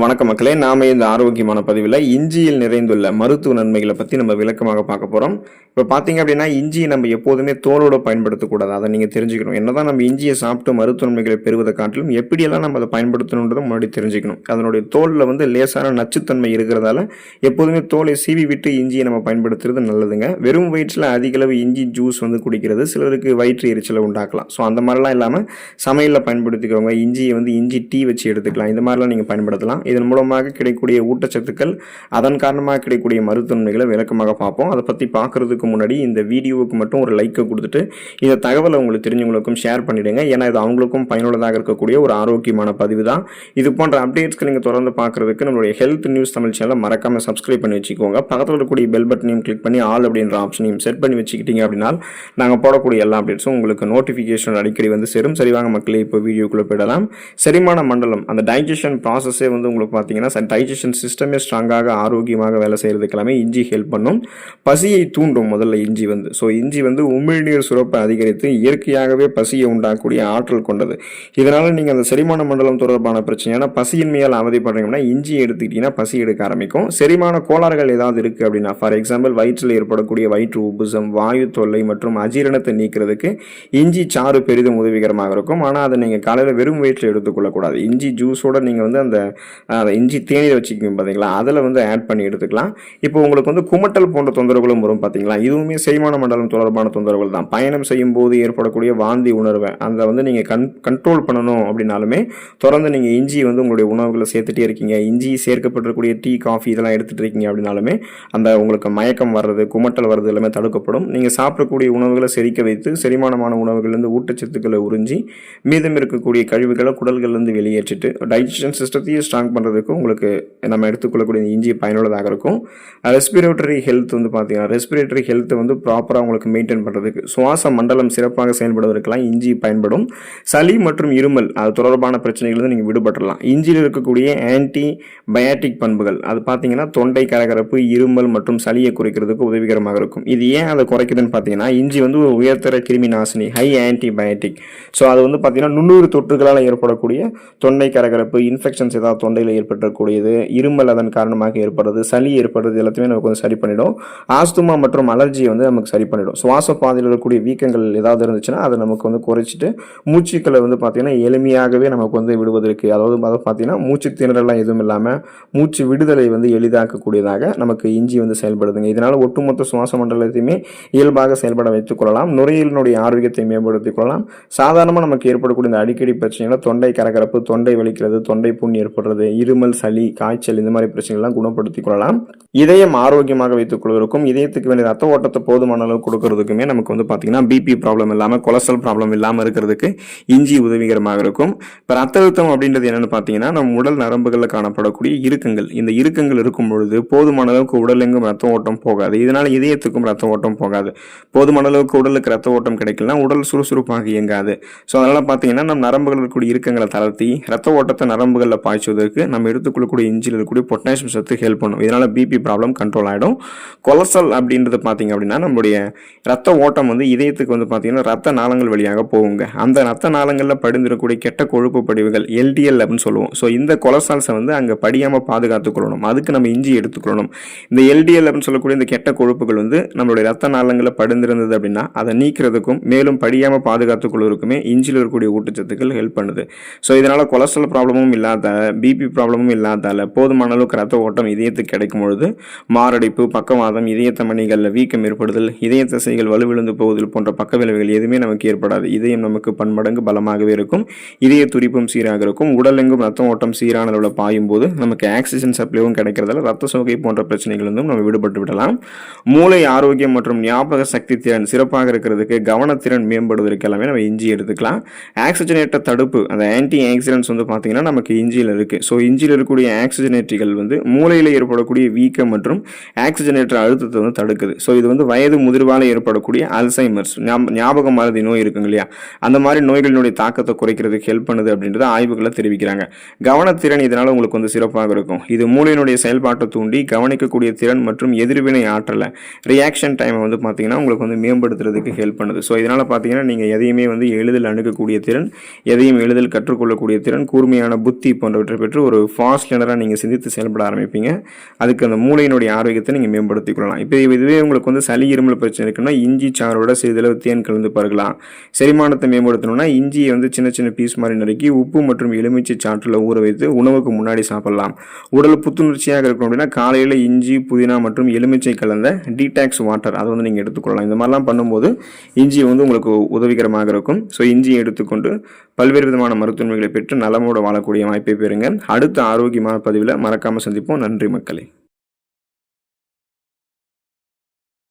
வணக்க மக்களே, நாம இந்த ஆரோக்கியமான பதிவில் இஞ்சியில் நிறைந்துள்ள மருத்துவ நன்மைகளை பற்றி நம்ம விளக்கமாக பார்க்க போகிறோம். இப்போ பார்த்தீங்க அப்படின்னா, இஞ்சியை நம்ம எப்போதுமே தோலோடு பயன்படுத்தக்கூடாது. அதை நீங்கள் தெரிஞ்சுக்கணும். என்னதான் நம்ம இஞ்சியை சாப்பிட்டு மருத்துவ நன்மைகளை பெறுவதை காட்டிலும் எப்படியெல்லாம் நம்ம அதை பயன்படுத்தணுன்றதை முன்னாடி தெரிஞ்சுக்கணும். அதனுடைய தோலில் லேசான நச்சுத்தன்மை இருக்கிறதால எப்போதுமே தோலை சீவி விட்டு இஞ்சியை நம்ம பயன்படுத்துறது நல்லதுங்க. வெறும் வயிற்றில் அதிக அளவு இஞ்சி ஜூஸ் குடிக்கிறது சிலருக்கு வயிற்று எரிச்சலை உண்டாக்கலாம். ஸோ அந்த மாதிரிலாம் இல்லாமல் சமையலில் பயன்படுத்திக்கிறவங்க இஞ்சியை இஞ்சி டீ வச்சு எடுத்துக்கலாம். இந்த மாதிரிலாம் நீங்கள் பயன்படுத்தலாம். இதன் மூலமாக கிடைக்கக்கூடிய ஊட்டச்சத்துக்கள், அதன் காரணமாக கிடைக்கக்கூடிய மருத்துவமைகளை விளக்கமாக பார்ப்போம். அதை பற்றி பார்க்கறதுக்கு முன்னாடி இந்த வீடியோவுக்கு மட்டும் ஒரு லைக்கை கொடுத்துட்டு இந்த தகவலை உங்களுக்கு தெரிஞ்சவங்களுக்கும் ஷேர் பண்ணிடுங்க. ஏன்னா இது அவங்களுக்கும் பயனுள்ளதாக இருக்கக்கூடிய ஒரு ஆரோக்கியமான பதிவு தான். இது போன்ற அப்டேட்ஸ்க்கு நீங்கள் தொடர்ந்து பார்க்கறதுக்கு நம்மளுடைய ஹெல்த் நியூஸ் தமிழ் சேனலை மறக்காம சப்ஸ்கிரைப் பண்ணி வச்சுக்கோங்க. பக்கத்தில் இருக்கக்கூடிய பெல் பட்டனையும் கிளிக் பண்ணி ஆல் அப்படின்ற ஆப்ஷனையும் செட் பண்ணி வச்சுக்கிட்டீங்க அப்படின்னா நாங்கள் போடக்கூடிய எல்லா அப்டேட்ஸும் உங்களுக்கு நோட்டிஃபிகேஷன் அடிக்கடி சேரும். சரிவாங்க மக்களே, இப்போ வீடியோக்குள்ளே போயிடலாம். செரிமான மண்டலம், அந்த டைஜஷன் ப்ராசஸே உங்களுக்கு பார்த்தீங்கன்னா டைஜஷன் சிஸ்டமே ஸ்ட்ராங்காக ஆரோக்கியமாக வேலை செய்கிறதுக்கு எல்லாமே இஞ்சி ஹெல்ப் பண்ணும். பசியை தூண்டும் முதல்ல இஞ்சி ஸோ இஞ்சி உமிழ்நீர் சுரப்பை அதிகரித்து இயற்கையாகவே பசியை உண்டாக்கக்கூடிய ஆற்றல் கொண்டது. இதனால் நீங்கள் அந்த செரிமான மண்டலம் தொடர்பான பிரச்சனையான பசியின்மையால் அவதிப்படுறீங்கன்னா இஞ்சி எடுத்துக்கிட்டீங்கன்னா பசி எடுக்க ஆரம்பிக்கும். செரிமான கோளாறுகள் ஏதாவது இருக்குது அப்படின்னா, ஃபார் எக்ஸாம்பிள் வயிற்றில் ஏற்படக்கூடிய வயிற்று உப்புசம், வாயு தொல்லை மற்றும் அஜீரணத்தை நீக்கிறதுக்கு இஞ்சி சாறு பெரிதும் உதவிகரமாக இருக்கும். ஆனால் அதை நீங்கள் காலையில் வெறும் வயிற்றில் எடுத்துக்கொள்ளக்கூடாது. இஞ்சி ஜூஸோட நீங்கள் அந்த இஞ்சி தேநீர் வச்சுக்கோங்க பார்த்தீங்களா, அதில் ஆட் பண்ணி எடுத்துக்கலாம். இப்போ உங்களுக்கு குமட்டல் போன்ற தொந்தரவுகளும் வரும் பார்த்தீங்களா, இதுவுமே செரிமான மண்டலம் தொடர்பான தொந்தரவுகள் தான். பயணம் செய்யும் போது ஏற்படக்கூடிய வாந்தி உணர்வை அந்த நீங்கள் கண்ட்ரோல் பண்ணணும் அப்படின்னாலுமே தொடர்ந்து நீங்கள் இஞ்சி உங்களுடைய உணவுகளை சேர்த்துட்டே இருக்கீங்க, இஞ்சி சேர்க்கப்பட்டிருக்கக்கூடிய டீ, காஃபி இதெல்லாம் எடுத்துகிட்டு இருக்கீங்க அப்படின்னாலுமே அந்த உங்களுக்கு மயக்கம் வர்றது, குமட்டல் வர்றது எல்லாமே தடுக்கப்படும். நீங்கள் சாப்பிடக்கூடிய உணவுகளை செரிக்க வைத்து செரிமானமான உணவுகள்லேருந்து ஊட்டச்சத்துக்களை உறிஞ்சி மீதம் இருக்கக்கூடிய கழிவுகளை குடல்கள்லேருந்து வெளியேற்றிட்டு டைஜஷன் சிஸ்டத்தையும் ஸ்ட்ராங் பண்ணுறதுக்கு உங்களுக்கு நம்ம எடுத்துக்கொள்ளக்கூடிய இஞ்சி பயனுள்ளதாக இருக்கும். ரெஸ்பிரேட்டரி ஹெல்த் பார்த்தீங்கன்னா, ரெஸ்பிரேட்டரி ஹெல்த் ப்ராப்பராக உங்களுக்கு மெயின்டைன் பண்ணுறதுக்கு, சுவாச மண்டலம் சிறப்பாக செயல்படுவதற்கெல்லாம் இஞ்சி பயன்படும். சளி மற்றும் இருமல் அது தொடர்பான பிரச்சனைகள் நீங்கள் விடுபட்டுடலாம். இஞ்சியில் இருக்கக்கூடிய ஆன்டி பயாட்டிக் பண்புகள் அது பார்த்தீங்கன்னா தொண்டை கரகரப்பு, இருமல் மற்றும் சளியை குறைக்கிறதுக்கு உதவிகரமாக இருக்கும். இது ஏன் அதை குறைக்குதுன்னு பார்த்தீங்கன்னா, இஞ்சி ஒரு உயர்தர கிருமி நாசினி, ஹை ஆன்டிபயாட்டிக். ஸோ அது பார்த்தீங்கன்னா 900 தொற்றுகளால் ஏற்படக்கூடிய தொண்டை கரகரப்பு, இன்ஃபெக்ஷன்ஸ் ஏதாவது தொண்டையில் ஏற்படக்கூடியது, இருமல் அதன் காரணமாக ஏற்படுறது, சளி ஏற்படுறது எல்லாத்தையுமே நமக்கு சரி பண்ணிடும். ஆஸ்துமா மற்றும் அலர்ஜியை நமக்கு சரி பண்ணிடும். சுவாச பாதையில் இருக்கக்கூடிய வீக்கங்கள் ஏதாவது இருந்துச்சுன்னா அதை நமக்கு குறைச்சிட்டு மூச்சுக்களை பார்த்தீங்கன்னா எளிமையாகவே நமக்கு விடுவதற்கு, அதாவது பார்த்தீங்கன்னா மூச்சு திணறலாம் எதுவும் இல்லாமல் மூச்சு விடுதலை எளிதாக்கக்கூடியதாக நமக்கு இஞ்சி செயல்படுதுங்க. இதனால் ஒட்டுமொத்த சுவாச மண்டலத்தையுமே இயல்பாக செயல்பட வைத்துக் கொள்ளலாம். நுரையீரலினுடைய ஆரோக்கியத்தை மேம்படுத்திக் கொள்ளலாம். சாதாரணமாக நமக்கு ஏற்படக்கூடிய இந்த அடிக்கடி பிரச்சனைகள், தொண்டை கரகரப்பு, தொண்டை வலிக்கிறது, தொண்டை புண் ஏற்படுறது, இருமல், சளி, காய்ச்சல் இந்த மாதிரி பிரச்சனைகள்லாம் குணப்படுத்திக் கொள்ளலாம். இதயம் ஆரோக்கியமாக வைத்துக் கொள்வதற்கும், இதயத்துக்கு வேண்டிய ரத்த ஓட்டத்தை போதுமான அளவு கொடுக்கறதுக்குமே நமக்கு பார்த்தீங்கன்னா பிபி ப்ராப்ளம் இல்லாமல், கொலஸ்ட்ரால் ப்ராப்ளம் இல்லாமல் இருக்கிறதுக்கு இஞ்சி உதவிகரமாக இருக்கும். இப்போ ரத்த அழுத்தம் அப்படின்றது என்னன்னு பார்த்தீங்கன்னா, நம்ம உடல் நரம்புகளில் காணப்படக்கூடிய இறுக்கங்கள், இந்த இறுக்கங்கள் இருக்கும் பொழுது போதுமான அளவுக்கு உடலெங்கும் ரத்த ஓட்டம் போகாது. இதனால இதயத்துக்கும் ரத்த ஓட்டம் போகாது. போதுமான அளவுக்கு உடலுக்கு ரத்த ஓட்டம் கிடைக்கலனா உடல் சுறுசுறுப்பாக இயங்காது. ஸோ அதனால பார்த்தீங்கன்னா நம்ம நரம்புகள் இருக்கக்கூடிய இறுக்கங்களை தளர்த்தி ரத்த ஓட்டத்தை நரம்புகளில் பாய்ச்சுவதற்கு நம்ம எடுத்துக்கொள்ளக்கூடிய இஞ்சியில் இருக்கக்கூடிய பொட்டாசியம் சத்து ஹெல்ப் பண்ணும். இதனால பிபி ப்ராப்ளம் கண்ட்ரோல் ஆகிடும். கொலஸ்ட்ரால் அப்படின்றது பார்த்தீங்க அப்படின்னா நம்மளுடைய ரத்த ஓட்டம் இதயத்துக்கு பார்த்தீங்கன்னா ரத்த நாளங்கள் வழியாக போகுங்க. அந்த ரத்த நாளங்களில் படிந்திருக்கக்கூடிய கெட்ட கொழுப்பு படிவுகள் எல்டிஎல் அப்படின்னு சொல்லுவோம். ஸோ இந்த கொலஸ்ட்ரால்ஸை அங்கே படியாமல் பாதுகாத்துக் கொள்ளணும். அதுக்கு நம்ம இஞ்சி எடுத்துக்கொள்ளணும். இந்த எல்டிஎல் அப்படின்னு சொல்லக்கூடிய இந்த கெட்ட கொழுப்புகள் நம்மளுடைய ரத்த நாளங்களில் படிந்திருந்தது அப்படின்னா அதை நீக்கிறதுக்கும் மேலும் படியாமல் பாதுகாத்துக் கொள்வதற்குமே இஞ்சியில் இருக்கக்கூடிய ஊட்டச்சத்துக்கள் ஹெல்ப் பண்ணுது. ஸோ இதனால கொலஸ்ட்ரால் ப்ராப்ளமும் இல்லாத, பிபி ப்ராப்ளமும் இல்லாதால போதுமான அளவுக்கு ரத்த ஓட்டம் இதயத்துக்கு கிடைக்கும் பொழுது மாரடைப்பு, பக்கவாதம், இதய தமனிகளில் வீக்கம் ஏற்படுதல், இதய தசைகள் வலுவிழந்து போவதில் போன்ற பக்க விளைவுகள் எதுவுமே நமக்கு ஏற்படாது. இதயம் நமக்கு பன்மடங்கு பலமாகவே இருக்கும். இதய துடிப்பும் சீராக இருக்கும். உடலெங்கும் ரத்த ஓட்டம் சீரான அளவில் பாயும் போது நமக்கு ஆக்சிஜன் சப்ளைவும் கிடைக்கிறதால ரத்த சோகை போன்ற பிரச்சனைகள் நம்ம விடுபட்டு விடலாம். மூளை ஆரோக்கியம் மற்றும் ஞாபக சக்தி திறன் சிறப்பாக இருக்கிறதுக்கு, கவனத்திறன் மேம்படுவதற்கு எல்லாமே நம்ம இஞ்சி எடுத்துக்கலாம். ஆக்சிஜனேற்ற தடுப்பு, அந்த ஆன்டி ஆக்சிடென்ட்ஸ் பார்த்தீங்கன்னா நமக்கு இஞ்சியில் இருக்கு. ஸோ இஞ்சியில் இருக்கக்கூடிய ஆக்சிஜனேற்றிகள் மூளையில் ஏற்படக்கூடிய வீக்கம் மற்றும் ஆக்சிஜனேற்ற அழுத்தத்தை தடுக்குது. ஸோ இது வயது முதிர்வால் ஏற்படக்கூடிய அல்சைமர்ஸ், ஞாபக மறதி நோய் இருக்குங்க இல்லையா, அந்த மாதிரி நோய்களினுடைய தாக்கத்தை குறைக்கிறதுக்கு ஹெல்ப் பண்ணுது அப்படின்றத ஆய்வுகளை தெரிவிக்கிறாங்க. கவனத்திறன் இதனால உங்களுக்கு சிறப்பாக இருக்கும். இது மூளையினுடைய செயல்பாட்டை தூண்டி கவனிக்கக்கூடிய திறன் மற்றும் எதிர்வினை ஆற்றலை, ரியாக்ஷன் டைமை பார்த்தீங்கன்னா உங்களுக்கு மேம்படுத்துறதுக்கு ஹெல்ப் பண்ணுது. ஸோ இதனால பார்த்தீங்கன்னா நீங்கள் எதையுமே எளிதில் அணுகக்கூடிய திறன், எதையும் எளிதில் கற்றுக்கொள்ளக்கூடிய திறன், கூர்மையான புத்தி போன்றவற்றை பெற்று ஒரு ஃபாஸ்ட் லேர்னராக நீங்கள் சிந்தித்து செயல்பட ஆரம்பிப்பீங்க. அதுக்கு அந்த மூளையினுடைய ஆரோக்கியத்தை நீங்கள் மேம்படுத்திக் கொள்ளலாம். இப்போ இதுவே உங்களுக்கு வந்து சளி இருமல் பிரச்சனை இருக்குன்னா இஞ்சி சாரோட சிறிதளவு தேன் கலந்து பருகலாம். செரிமானத்தை மேம்படுத்தணும்னா இஞ்சியை வந்து சின்ன சின்ன பீஸ் மாதிரி நறுக்கி உப்பு மற்றும் எலுமிச்சை சாற்றில் ஊற வைத்து உணவுக்கு முன்னாடி சாப்பிடலாம். உடல் புத்துணர்ச்சியாக இருக்கணும் அப்படின்னா காலையில் இஞ்சி, புதினா மற்றும் எலுமிச்சை கலந்த டீடாக்ஸ் வாட்டர் அதை வந்து நீங்கள் எடுத்துக்கொள்ளலாம். இந்த மாதிரிலாம் பண்ணும்போது இஞ்சி வந்து உங்களுக்கு உதவிகரமாக இருக்கும். ஸோ இஞ்சியை எடுத்துக்கொண்டு பல்வேறு விதமான மருத்துவமைகளை பெற்று நலமோடு வாழக்கூடிய வாய்ப்பை பெறுங்க. அடுத்த ஆரோக்கியமான பதிவில் மறக்காமல் சந்திப்போம். நன்றி மக்களே.